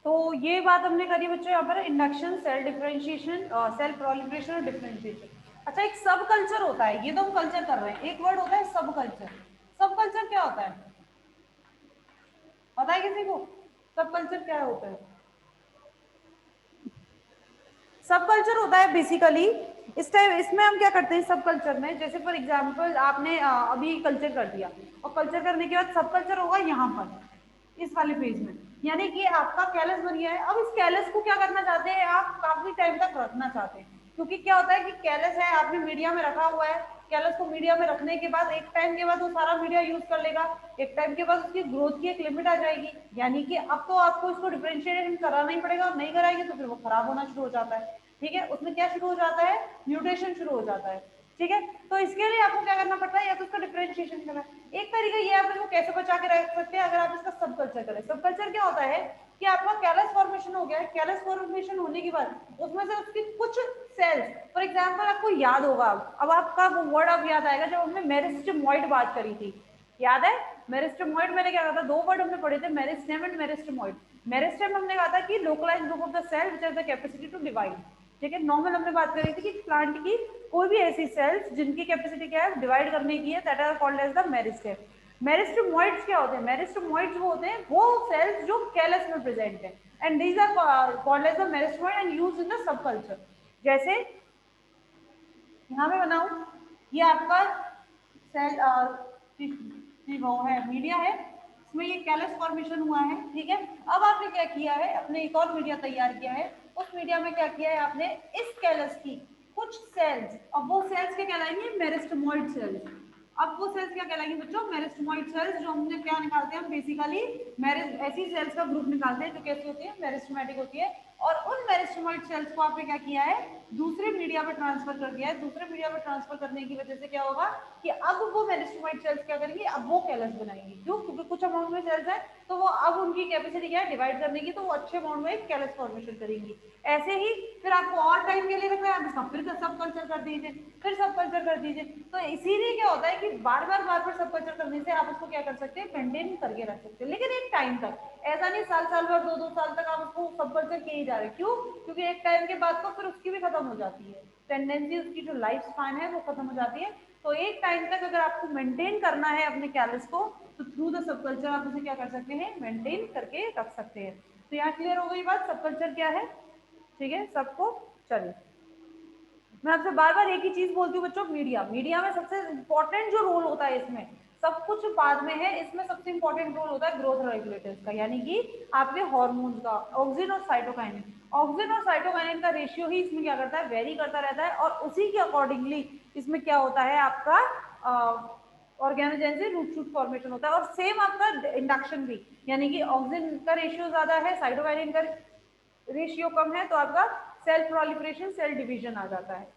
तो ये बात हमने करी बच्चों यहाँ पर induction, cell differentiation, cell proliferation और डिफरेंशिएशन। अच्छा, एक सब कल्चर होता है, ये तो हम कल्चर कर रहे हैं, एक वर्ड होता है सब कल्चर। सब कल्चर क्या होता है, पता है किसी को? सब कल्चर क्या होता है? सब कल्चर होता है बेसिकली इस टाइम, इसमें हम क्या करते हैं सब कल्चर में, जैसे फॉर एग्जांपल आपने अभी कल्चर कर दिया और कल्चर करने के बाद सब कल्चर होगा यहाँ पर इस वाले फेज में, यानी कि आपका कैलस बन गया है। अब इस कैलस को क्या करना चाहते हैं आप, काफी टाइम तक रखना चाहते हैं, क्योंकि क्या होता है कि कैलस है आपने मीडिया में रखा हुआ है, कैलस को मीडिया में रखने के बाद एक टाइम के बाद वो सारा मीडिया यूज कर लेगा, एक टाइम के बाद उसकी ग्रोथ की एक लिमिट आ जाएगी, यानी कि अब तो आपको इसको डिफरेंशिएशन कराना ही पड़ेगा, और नहीं कराएंगे तो फिर वो खराब होना शुरू हो जाता है। ठीक है, उसमें क्या शुरू हो जाता है, म्यूटेशन शुरू हो जाता है। ठीक है, तो इसके लिए आपको क्या करना पड़ता है, या तो इसका डिफरेंशिएशन करना है। एक तरीका ये आप इसको कैसे बचा के रख सकते हैं, अगर आप इसका सब कल्चर करें। सब कल्चर क्या होता है कि आपका कैलस फॉर्मेशन हो गया है, कैलस फॉर्मेशन होने के बाद उसमें से उसकी कुछ सेल्स, फॉर एग्जाम्पल आपको याद होगा, अब आपका वो वर्ड अब याद आएगा जब हमने मेरिस्टेमॉइड बात करी थी, याद है? मेरिस्टेमॉइड मैंने क्या कहा था, दो वर्ड हमने पढ़े थे, मेरिस्टेम एंड मेरिस्टेमॉइड। मेरिस्टेम हमने कहा था कि localized group of the cell which has the capacity to divide. ठीक है, नॉर्मल हमने बात करी थी कि प्लांट की कोई भी ऐसी सेल्स जिनकी कैपेसिटी क्या है, डिवाइड करने की है, that are called as the meristem. Meristemoids क्या होते हैं, मेरिस्टेमॉइड्स वो होते हैं वो सेल्स जो कैलस में प्रेजेंट है, and these are called as the meristemoid and used in the sub culture. जैसे यहाँ पे बनाऊं, ये आपका सेल वो है, मीडिया है, इसमें ये कैलस फॉर्मेशन हुआ है। ठीक है, अब आपने क्या किया है, अपने एक और मीडिया तैयार किया है, उस मीडिया में क्या किया है आपने, इस कैलस की कुछ सेल्स, अब वो सेल्स क्या कहलाएंगे, मेरिस्टेमॉइड सेल्स। अब वो सेल्स क्या कहलाएंगे बच्चों, मेरिस्टेमॉइड सेल्स, जो हमने क्या निकालते हैं हम बेसिकली ऐसी सेल्स का ग्रुप निकालते हैं जो कैसी होती है, मेरिस्टेमेटिक होती है, और उन मेरिस्टेमॉइड सेल्स को आपने क्या किया है, दूसरे मीडिया में ट्रांसफर कर दिया है। दूसरे मीडिया में ट्रांसफर करने की वजह से क्या होगा कि अब वो मेरिस्टेमॉइड सेल्स क्या करेंगे, अब वो कैलस बनाएंगे, क्यों, क्योंकि कुछ अमाउंट में सेल्स है तो वो अब उनकी कैपेसिटी क्या है, डिवाइड करने की, तो वो अच्छे अमाउंट में एक कैलस फॉर्मेशन करेंगी। ऐसे ही फिर आपको और टाइम के लिए रखना है, आप इसका फिर सब कल्चर कर दीजिए, फिर सब कल्चर कर दीजिए। तो इसीलिए क्या होता है कि बार बार सब कल्चर करने से आप उसको क्या कर सकते हैं, मेंटेन करके रख सकते हैं, लेकिन एक टाइम तक, ऐसा नहीं साल साल भर, दो दो साल तक आप उसको सब कल्चर किए ही जा रहे हैं। क्यों, क्योंकि एक टाइम के बाद तो फिर उसकी भी खत्म हो जाती है टेंडेंसी, उसकी जो लाइफ स्पैन है वो खत्म हो जाती है। तो एक टाइम तक अगर आपको मेंटेन करना है अपने कैलस को, तो थ्रू द सब कल्चर आप उसे क्या कर सकते हैं, मेंटेन करके रख सकते हैं। तो यहाँ क्लियर हो गई बात, सब कल्चर क्या है। ठीक है सबको, चलिए मैं आपसे बार बार एक ही चीज बोलती हूँ बच्चों, मीडिया, मीडिया में सबसे इंपॉर्टेंट जो रोल होता है, इसमें सब कुछ बाद में है, इसमें सबसे इंपॉर्टेंट रोल होता है ग्रोथ रेगुलेटर्स का, यानी कि आपके हार्मोन्स का, ऑक्सिन और साइटोकाइनिन। ऑक्सिन और साइटोकाइनिन का रेशियो ही इसमें क्या करता है, वेरी करता रहता है, और उसी के अकॉर्डिंगली इसमें क्या होता है आपका ऑर्गेनोजेनेसिस, रूट शूट फॉर्मेशन होता है, और सेम आपका इंडक्शन भी, यानी कि ऑक्सिन का रेशियो ज्यादा है, साइटोकाइनिन का रेशियो कम है, तो आपका सेल प्रोलिफरेशन, सेल डिवीजन आ जाता है।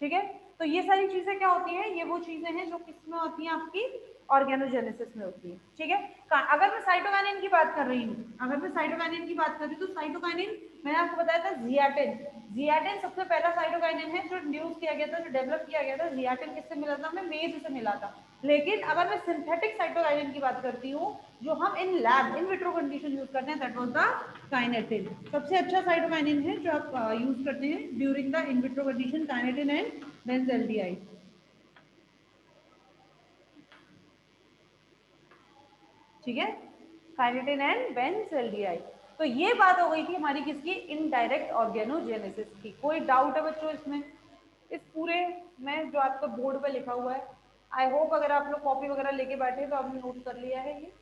ठीक है, तो ये सारी चीजें क्या होती हैं, ये वो चीजें हैं जो किसमें होती हैं, आपकी ऑर्गेनोजेनेसिस में होती है। ठीक है, अगर मैं साइटोकाइनिन की बात कर रही हूँ, अगर मैं साइटोकाइनिन की बात कर रही हूँ, तो साइटोकाइनिन मैंने आपको बताया था जियाटिन, जियाटिन सबसे पहला साइटोकाइनिन है जो इंड्यूस किया गया था, जो डेवलप किया गया था। जियाटिन किससे मिला था, हमें मेज से मिला था। लेकिन अगर मैं सिंथेटिक साइटोकाइनिन की बात करती हूँ, जो हम in lab in vitro condition use करते हैं, दैट वाज द काइनेटिन। सबसे अच्छा साइटोकाइनिन है जो आप यूज करते हैं during the in vitro condition, kinetin and benzaldehyde. ठीक है, काइनेटिन एंड बेंजल्डियाइड। तो ये बात हो गई थी हमारी किसकी, इनडायरेक्ट ऑर्गेनोजेनेसिस की। कोई डाउट है बच्चों इसमें, इस पूरे में जो आपका बोर्ड पे लिखा हुआ है? आई होप अगर आप लोग कॉपी वगैरह लेके बैठे तो आपने नोट कर लिया है ये।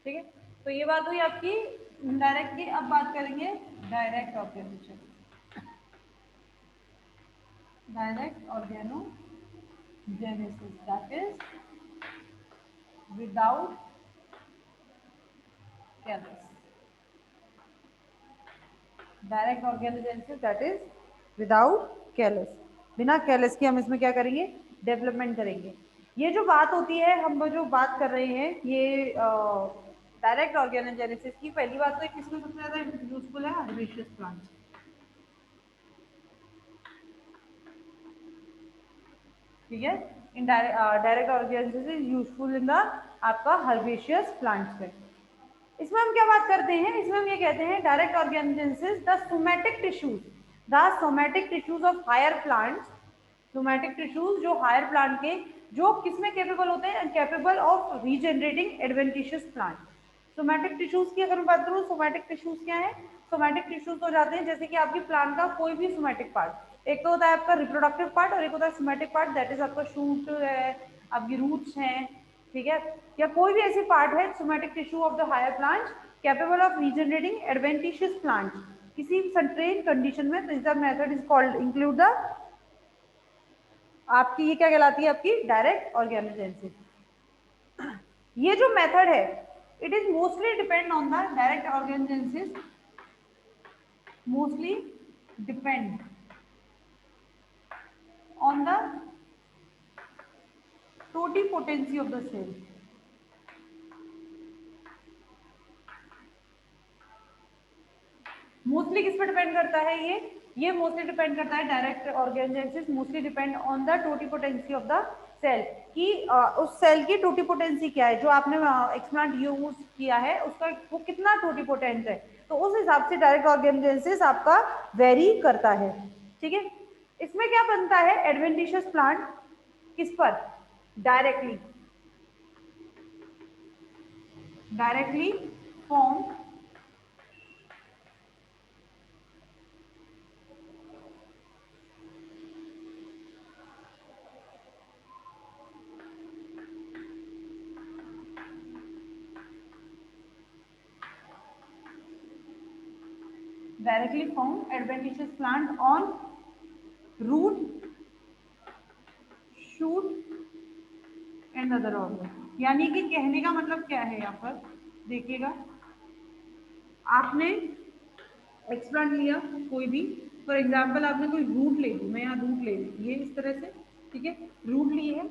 ठीक है, तो ये बात हुई आपकी इनडायरेक्ट की। अब बात करेंगे direct organogenesis, direct organogenesis, that is without callus. Direct organogenesis that is without callus, बिना कैलस के हम इसमें क्या करेंगे, डेवलपमेंट करेंगे। ये जो बात होती है, हम जो बात कर रहे हैं ये डायरेक्ट ऑर्गेनोजेनेसिस की, पहली बात तो किसमें सबसे ज्यादा यूजफुल है, हर्बेशियस प्लांट्स, ठीक है। In direct organogenesis is useful in the आपका हर्बेशियस प्लांट्स में। इसमें हम क्या बात करते हैं, इसमें हम ये कहते हैं direct organogenesis the somatic tissues, the somatic tissues of higher plants, somatic tissues जो हायर प्लांट के, जो किसमें कैपेबल होते हैं, capable of regenerating adventitious plant. Somatic tissues की अगर मैं बात करूँ, सोमैटिक टिश्यूज क्या है, सोमैटिक टिश्यूज हो जाते हैं जैसे कि आपकी प्लांट का कोई भी सोमैटिक पार्ट, एक तो होता है आपका रिप्रोडक्टिव पार्ट और एक होता है सोमैटिक पार्ट, दैट इज आपका शूट है, आपकी रूट्स हैं, ठीक है, या कोई भी ऐसी पार्ट है somatic tissue of the higher plant capable of regenerating adventitious plant किसी सर्टेन कंडीशन में, this the method is called include the, आपकी ये क्या कहलाती है, आपकी डायरेक्ट ऑर्गेनोजेनेसिस। ये जो मेथड है it is mostly depend on the direct organogenesis, mostly depend on the totipotency of the cell. Mostly किस पर डिपेंड करता है ये मोस्टली डिपेंड करता है, direct organogenesis mostly depend on the totipotency of the cell, कि उस सेल की टोटिपोटेंसी क्या है, जो आपने एक्सप्लांट यूज किया है उसका वो कितना टोटिपोटेंट है, तो उस हिसाब से डायरेक्ट ऑर्गेनोजेनेसिस आपका वेरी करता है, ठीक है। इसमें क्या बनता है, एडवेंटिशियस प्लांट किस पर, directly, directly form, directly form adventitious plant on root, shoot and other organ. यानी कि कहने का मतलब क्या है, यहाँ पर देखिएगा, आपने एक्सप्लांट लिया कोई भी, फॉर एग्जाम्पल आपने कोई रूट ले ली, मैं यहाँ रूट ले ली ये इस तरह से, ठीक है, रूट ली है,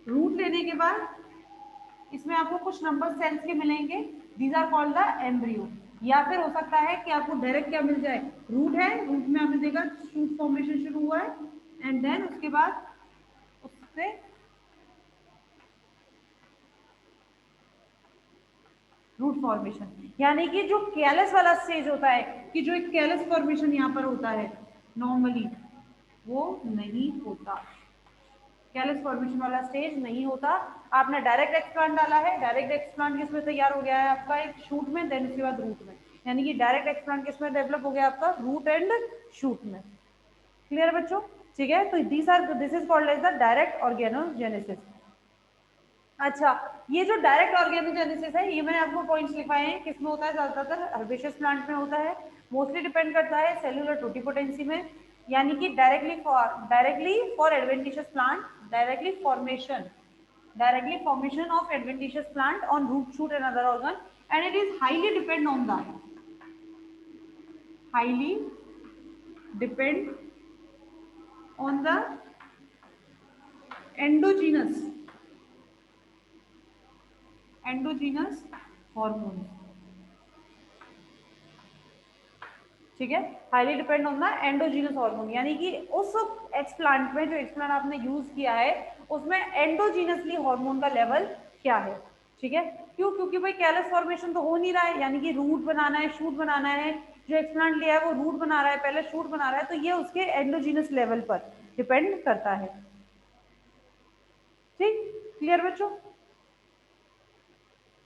रूट लेने के बाद इसमें आपको कुछ नंबर सेल्स के मिलेंगे, these are called the embryo, या फिर हो सकता है कि आपको डायरेक्ट क्या मिल जाए, रूट है, रूट में आपने देखा शूट फॉर्मेशन शुरू हुआ है, एंड देन उसके बाद उससे रूट फॉर्मेशन, यानी कि जो कैलस वाला स्टेज होता है, कि जो एक कैलस फॉर्मेशन यहाँ पर होता है नॉर्मली वो नहीं होता, कैलस फॉर्मेशन वाला स्टेज नहीं होता। आपने डायरेक्ट एक्सप्लांट डाला है, डायरेक्ट एक्सप्लांट किसमें तैयार हो गया है आपका, एक शूट में, देन उसके बाद रूट में, यानी कि डायरेक्ट एक्सप्लांट किसमें डेवलप हो गया आपका, रूट एंड शूट में। क्लियर बच्चों, ठीक है, तो this is called as the direct organogenesis. अच्छा, ये जो डायरेक्ट ऑर्गेनोजेनेसिस है, ये मैंने आपको पॉइंट्स लिखवाए हैं, किसमें होता है, ज्यादातर हर्बेशियस प्लांट में होता है, मोस्टली डिपेंड करता है सेलुलर टोटिपोटेंसी में, यानी कि directly for adventitious plant, directly formation of adventitious plant on root shoot and other organ, and it is highly depend on the endogenous hormone, ठीक है, highly depend on the endogenous hormone, यानी कि उस explant में, जो explant आपने use किया है उसमें एंडोजीनसली हार्मोन का लेवल क्या है, ठीक है, क्यों, क्योंकि भाई कैलस फॉर्मेशन तो हो नहीं रहा है, यानी कि रूट बनाना है, शूट बनाना है, जो एक्सप्लांट लिया है वो रूट बना रहा है, पहले शूट बना रहा है, तो ये उसके एंडोजीनस लेवल पर डिपेंड करता है, ठीक, क्लियर बच्चों,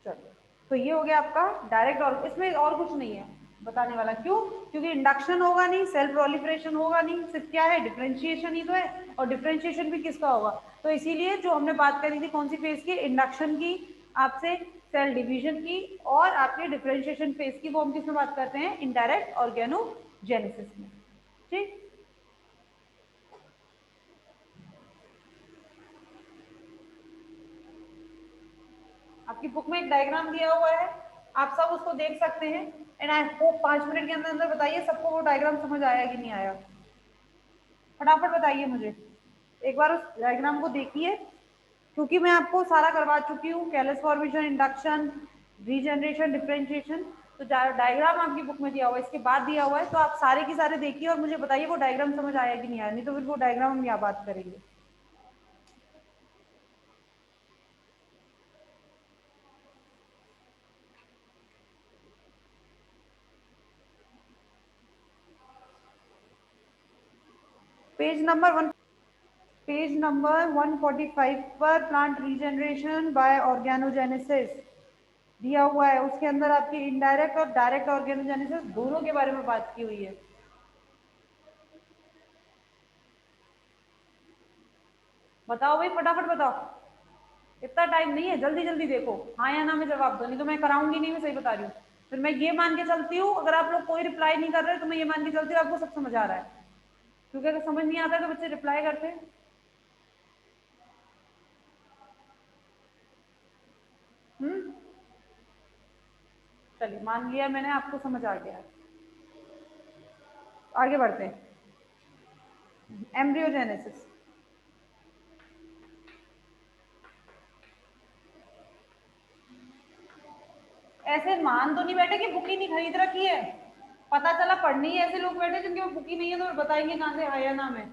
चलो, तो ये हो गया आपका डायरेक्ट, और इसमें और कुछ नहीं है बताने वाला, क्यों, क्योंकि इंडक्शन होगा नहीं, सेल प्रोलिफरेशन होगा नहीं, सिर्फ क्या है, डिफरेंशिएशन ही तो है, और डिफरेंशिएशन भी किसका होगा, तो इसीलिए जो हमने बात करी थी कौन सी फेज की, इंडक्शन की, आपसे सेल डिवीजन की, और आपके डिफरेंशिएशन फेज की, वो हम किसमें बात करते हैं, इनडायरेक्ट ऑर्गेनोजेनेसिस में, ठीक। आपकी बुक में एक डायग्राम दिया हुआ है, आप सब उसको देख सकते हैं एंड आई होप 5 मिनट के अंदर अंदर बताइए सबको वो डायग्राम समझ आया कि नहीं आया। फटाफट बताइए मुझे, एक बार उस डायग्राम को देखिए, क्योंकि मैं आपको सारा करवा चुकी हूँ, callus formation, induction, regeneration, differentiation. तो डायग्राम आपकी बुक में दिया हुआ है, इसके बाद दिया हुआ है, तो आप सारे की सारे देखिए और मुझे बताइए वो डायग्राम समझ आया कि नहीं आया, नहीं तो फिर वो डायग्राम हम यहाँ बात करेंगे। पेज नंबर 145 पर प्लांट रीजनरेशन बाय ऑर्गेनोजेनेसिस दिया हुआ है, उसके अंदर आपकी इनडायरेक्ट और डायरेक्ट ऑर्गेनोजेनेसिस दोनों के बारे में बात की हुई है। बताओ भाई, फटाफट बताओ, इतना टाइम नहीं है, जल्दी जल्दी देखो, हाँ या ना में जवाब दो, नहीं तो मैं कराऊंगी नहीं, मैं सही बता रही हूँ। फिर मैं ये मान के चलती हूँ, अगर आप लोग कोई रिप्लाई नहीं कर रहे तो मैं ये मान के चलती हूँ आपको सब समझ आ रहा है, क्योंकि अगर समझ नहीं आता है तो बच्चे रिप्लाई करते हैं। हम्म, चलिए मान लिया मैंने, आपको समझ आ गया। आगे बढ़ते हैं, एम्ब्रियोजेनेसिस। ऐसे मान तो नहीं बैठे कि बुक ही नहीं खरीद रखी है, पता चला पढ़नी ही ऐसे लोग बैठे जिनके बुक ही नहीं है, तो बताएंगे कहाँ से हाँ या ना में।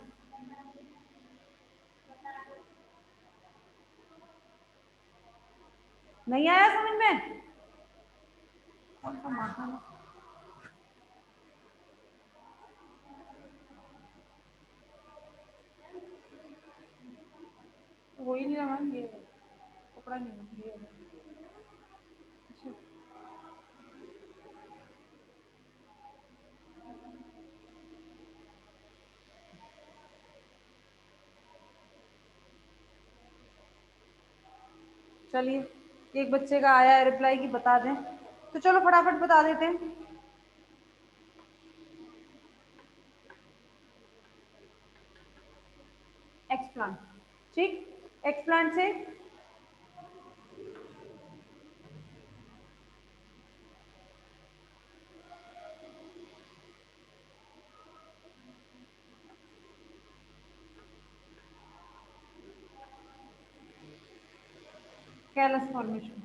नहीं आया समझ में? कौन सा माथा, वो ही नहीं लगा ये कपड़ा नहीं ये। चलिए, एक बच्चे का आया है रिप्लाई की बता दें, तो चलो फटाफट बता देते हैं। एक्सप्लांट, ठीक, एक्सप्लांट से कैलस फॉर्मेशन,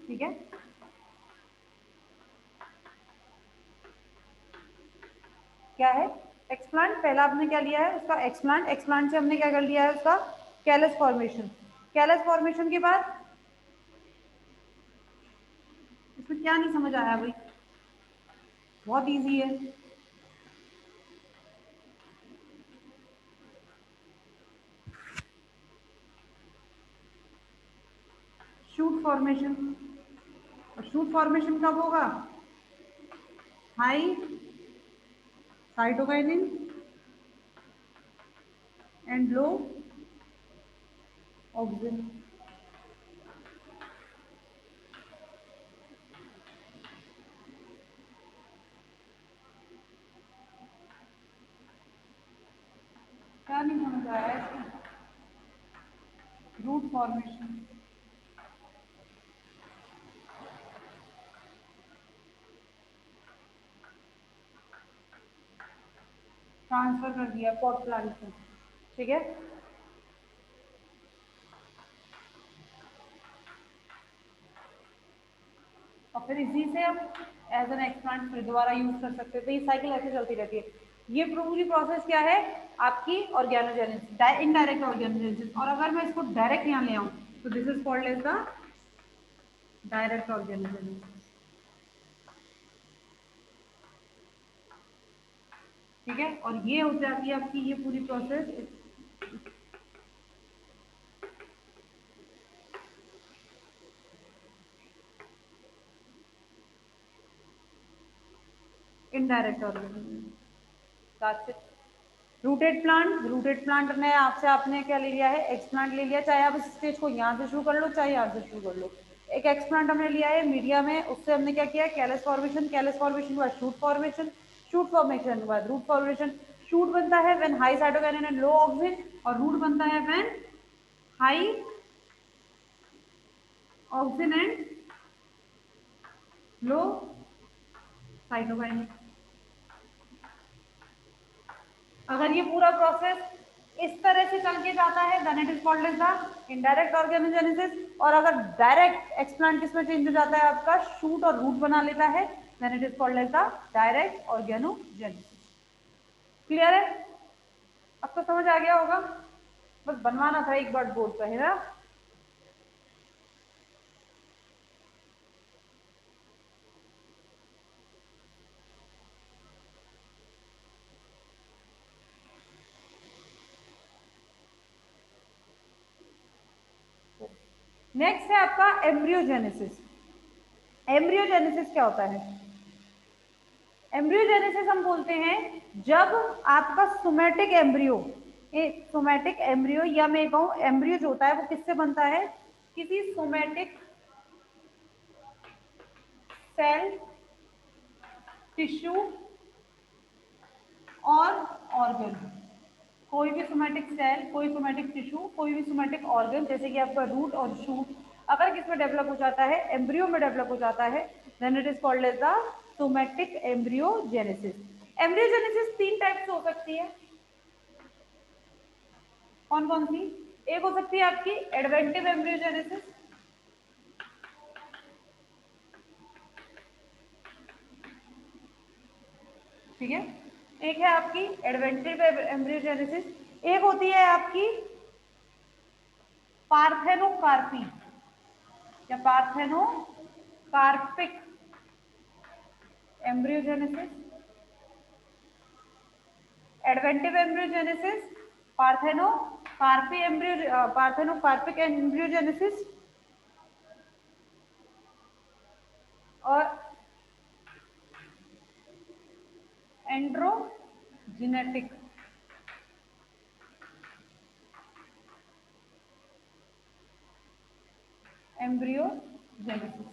ठीक है। क्या है एक्सप्लांट, पहला आपने क्या लिया है उसका एक्सप्लांट, एक्सप्लांट से हमने क्या कर लिया है उसका कैलस फॉर्मेशन, कैलस फॉर्मेशन के बाद इसमें क्या नहीं समझ आया भाई, बहुत इजी है। शूट फॉर्मेशन, और शूट फॉर्मेशन कब होगा? High cytokinin and low auxin. क्या नहीं समझ आया इसमें? रूट फॉर्मेशन, ट्रांसफर कर दिया पॉट प्लांट में, ठीक है। और फिर इसी से हम एज एन एक्सप्लांट फिर दोबारा यूज कर सकते हैं, तो ये साइकिल ऐसे चलती रहती है। ये पूरी प्रोसेस क्या है आपकी ऑर्गेनोजेनेसिस, इनडायरेक्ट ऑर्गेनोजेनेसिस, और अगर मैं इसको डायरेक्ट यहाँ ले आऊँ तो this is called as the direct organogenesis, ठीक है। और ये हो जाती है आपकी ये पूरी process indirect organogenesis. Rooted plant, rooted plant में आपसे आपने क्या ले लिया है एक्सप्लांट ले लिया, चाहे आप इस स्टेज को यहाँ से शुरू कर लो चाहे यहाँ से शुरू कर लो। एक एक्सप्लांट हमने लिया है मीडिया में, उससे हमने क्या किया कैलस फॉर्मेशन, कैलस फॉर्मेशन के बाद शूट फॉर्मेशन, शूट फॉर्मेशन के बाद रूट फॉर्मेशन, शूट बनता है when high cytokinin and low auxin, और रूट बनता है when high auxin and low cytokinin. अगर ये पूरा प्रोसेस इस तरह से चल के जाता है then it is called as the indirect organogenesis, और अगर डायरेक्ट एक्सप्लांट किसमें चेंज हो जाता है आपका, शूट और रूट बना लेता है, then it is called as the direct organogenesis. Clear है? अब तो समझ आ गया होगा, बस बनवाना था एक बार बोर्ड पे, है ना। नेक्स्ट है आपका एम्ब्रियोजेनेसिस। एम्ब्रियोजेनेसिस क्या होता है? एम्ब्रियोजेनेसिस हम बोलते हैं जब आपका सोमैटिक एम्ब्रियो, सोमैटिक एम्ब्रियो या मैं कहूं एम्ब्रियो जो होता है वो किससे बनता है, किसी सोमैटिक सेल, टिश्यू और ऑर्गन। कोई भी सोमैटिक सेल, कोई सोमैटिक टिश्यू, कोई भी सोमैटिक ऑर्गन, जैसे कि आपका रूट और शूट, अगर किसमें डेवलप हो जाता है, एम्ब्रियो में डेवलप हो जाता है, then it is called as the somatic embryogenesis. Embryogenesis तीन टाइप से हो सकती है। कौन कौन सी? एक हो सकती है आपकी एडवेंटिव एम्ब्रियोजेनेसिस, ठीक है। एक है आपकी एडवेंटिव एम्ब्रियोजेनेसिस, एक होती है आपकी पार्थेनोकार्पी या parthenocarpic embryogenesis. Adventive embryogenesis, parthenocarpic embryogenesis और एंड्रोजेनेटिक एम्ब्रियोजेनेसिस,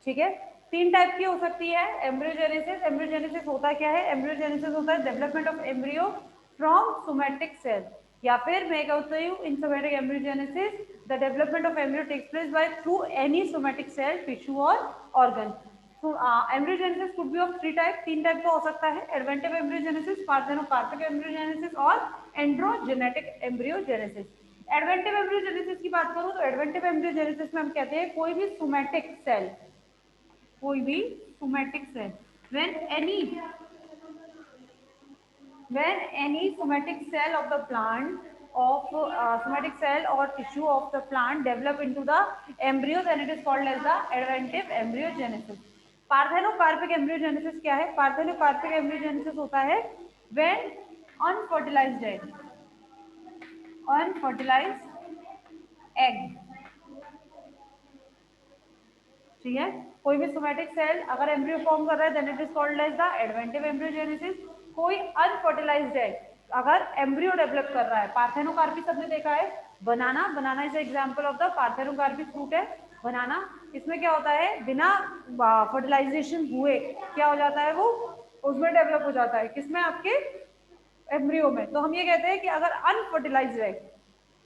ठीक है। तीन टाइप की हो सकती है एम्ब्रियोजेनेसिस। एम्ब्रियोजेनेसिस होता क्या है? एम्ब्रियोजेनेसिस होता है development of embryo from somatic cell, या फिर मैं कहती हूँ in somatic embryogenesis the development of embryo takes place by through any somatic cell, tissue और organ. Embryogenesis could be of three type, तीन टाइप का हो सकता है, एडवेंटिव एम्ब्रियोजेनेसिस, पार्थेनोकार्पिक एम्ब्रियोजेनेसिस और एंड्रोजेनेटिक एम्ब्रियोजेनेसिस। एडवेंटिव एम्ब्रियोजेनेसिस की बात करूं तो एडवेंटिव एम्ब्रियोजेनेसिस में हम कहते हैं कोई भी सोमैटिक सेल, कोई भी somatic cell when any somatic cell of the plant of somatic cell or tissue of the plant develop into the embryo, then it is called as the adventive embryogenesis. Parthenocarpic embryogenesis क्या है? Parthenocarpic embryogenesis होता है when unfertilized egg, unfertilised egg, ठीक है। कोई भी somatic cell अगर embryo form कर रहा है then it is called as the adventive embryogenesis. कोई अनफर्टिलाइज्ड एग अगर एम्ब्रियो डेवलप कर रहा है, पार्थेनोकार्पी सबने देखा है, banana, banana is example of the parthenocarpy fruit है बनाना। इसमें क्या होता है, बिना फर्टिलाइजेशन हुए क्या हो जाता है, वो उसमें डेवलप हो जाता है, किसमें, आपके एम्ब्रियो में। तो हम ये कहते हैं कि अगर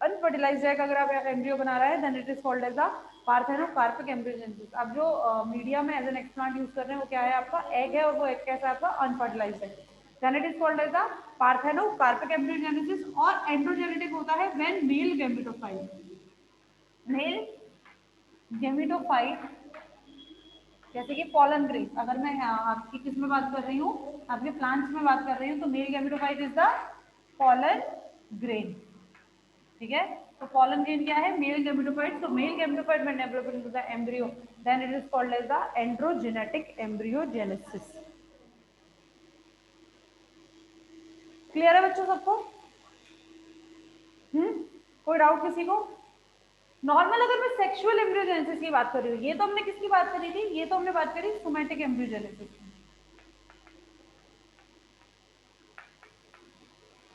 अनफर्टिलाइज्ड एग अगर आप एम्ब्रियो बना रहा है then it is called as the parthenocarpic embryogenesis. अब जो मीडिया में एज एन एक्सप्लांट यूज कर रहे हैं वो क्या है, आपका एग है, और वो एग कैसा है आपका, अनफर्टिलाइज्ड है, then it is called as the parthenocarpic embryogenesis. और एंड्रोजेनेटिक होता है व्हेन मेल गेमिटोफाइट जैसे कि पॉलन ग्रेन, अगर मैं आपकी किस में बात कर रही हूँ, आपके प्लांट्स में बात कर रही हूँ, तो male gametophyte is the pollen grain, ठीक है। तो पॉलन ग्रेन क्या है, मेल गेमिटोफाइट। तो मेल गेमिटोफाइट में develop into the embryo then it is called as the androgenetic embryogenesis. Clear है बच्चों सबको? कोई डाउट किसी को? नॉर्मल अगर मैं सेक्सुअल एम्ब्रियोजेनेसिस की बात कर रही हूँ, ये तो हमने किसकी बात करी थी, ये तो हमने बात करी सोमैटिक एम्ब्रियोजेनेसिस की।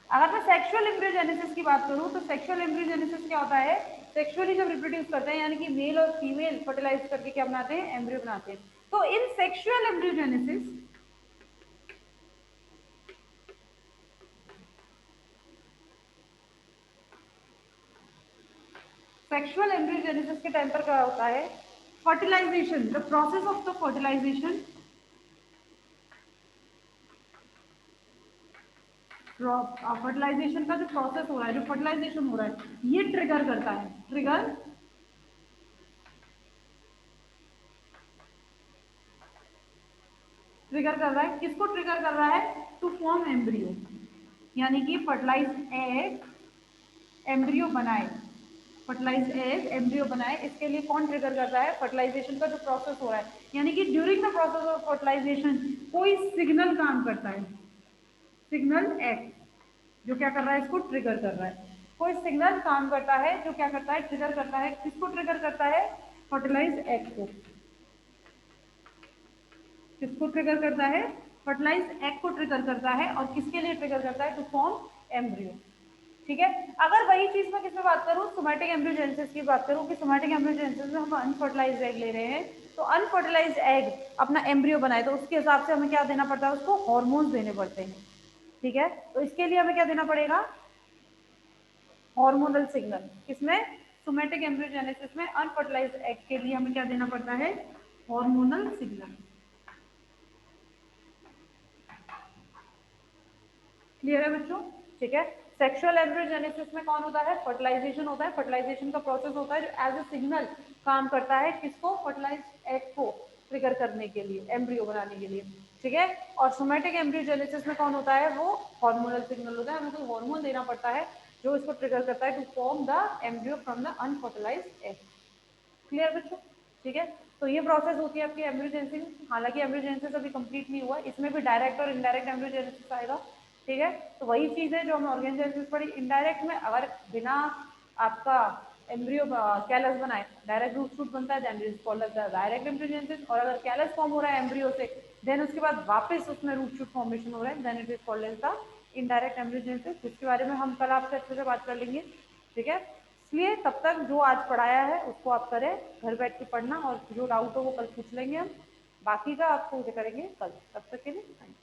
अगर मैं सेक्सुअल एम्ब्रियोजेनेसिस की बात करूं तो सेक्सुअल एम्ब्रियोजेनेसिस क्या होता है, सेक्सुअली जब रिप्रोड्यूस करते हैं, यानी कि मेल और फीमेल फर्टिलाइज करके क्या बनाते हैं, एम्ब्रियो बनाते हैं। तो in sexual embryogenesis sexual embryogenesis के टाइम पर क्या होता है, fertilisation, the process of the fertilisation, fertilisation का जो प्रोसेस हो रहा है, जो फर्टिलाइजेशन हो रहा है, ये ट्रिगर करता है, ट्रिगर कर रहा है, किसको ट्रिगर कर रहा है, टू फॉर्म एम्ब्रियो, यानी कि फर्टिलाइज एग एम्ब्रियो बनाए, फर्टिलाइज एग एम्ब्रियो बनाए, इसके लिए कौन ट्रिगर कर रहा है, फर्टिलाइजेशन का जो प्रोसेस हो रहा है, यानी कि during the process of fertilisation कोई सिग्नल काम करता है, सिग्नल एक्ट जो क्या कर रहा है, इसको ट्रिगर कर रहा है, कोई सिग्नल काम करता है जो क्या करता है, ट्रिगर करता है, किसको ट्रिगर करता है, फर्टिलाइज एग को, किसको ट्रिगर करता है, फर्टिलाइज एग को ट्रिगर करता है, और किसके लिए ट्रिगर करता है, टू फॉर्म एम्ब्रियो। ठीक है, अगर वही चीज मैं किसमें बात करूं, सोमैटिक एम्ब्रियोजेनेसिस की बात करूं कि सोमैटिक एम्ब्रियोजेनेसिस में हम अनफर्टिलाइज्ड एग ले रहे हैं, तो अनफर्टिलाइज्ड एग अपना एम्ब्रियो बनाए तो उसके हिसाब से हमें क्या देना पड़ता है, उसको हॉर्मोन्स देने पड़ते हैं। ठीक है, तो इसके लिए हमें क्या देना पड़ेगा, हार्मोनल सिग्नल, किसमें, सोमैटिक एम्ब्रियोजेनेसिस में अनफर्टिलाइज्ड एग के लिए हमें क्या देना पड़ता है, हार्मोनल सिग्नल। क्लियर है बच्चों, ठीक है। सेक्सुअल एम्ब्रियोजेनेसिस में कौन होता है, फर्टिलाइजेशन होता है, फर्टिलाइजेशन का प्रोसेस होता है जो एज ए सिग्नल काम करता है, किसको, फर्टिलाइज एग को ट्रिगर करने के लिए, एम्ब्रियो बनाने के लिए। ठीक है, और सोमैटिक एम्ब्रियोजेनेसिस में कौन होता है, वो हार्मोनल सिग्नल होता है, हमें कोई हार्मोन देना पड़ता है जो इसको ट्रिगर करता है to form the embryo from the unfertilised egg. Clear बच्चों, ठीक है। तो ये प्रोसेस होती है आपकी एम्ब्रियोजेनेसिस, हालांकि एम्ब्रियोजेनेसिस अभी कंप्लीट नहीं हुआ, इसमें भी डायरेक्ट और इनडायरेक्ट एम्ब्रियोजेनेसिस आएगा। ठीक है, तो वही चीज है जो हमने ऑर्गेनोजेनेसिस पढ़ी, इनडायरेक्ट में अगर बिना आपका एम्ब्रियो कैलस बनाए डायरेक्ट रूट शूट बनता है, then it is called as direct embryogenesis, और अगर कैलस फॉर्म हो रहा है एम्ब्रियो से, देन उसके बाद वापस उसमें रूट शूट फॉर्मेशन हो रहा है, then it is called as the indirect embryogenesis, जिसके बारे में हम कल आपसे अच्छे से बात कर लेंगे। ठीक है, इसलिए तब तक जो आज पढ़ाया है उसको आप करें, घर बैठ के पढ़ना, और जो डाउट हो वो कल पूछ लेंगे हम, बाकी का आपको करेंगे कल, तब तक के लिए।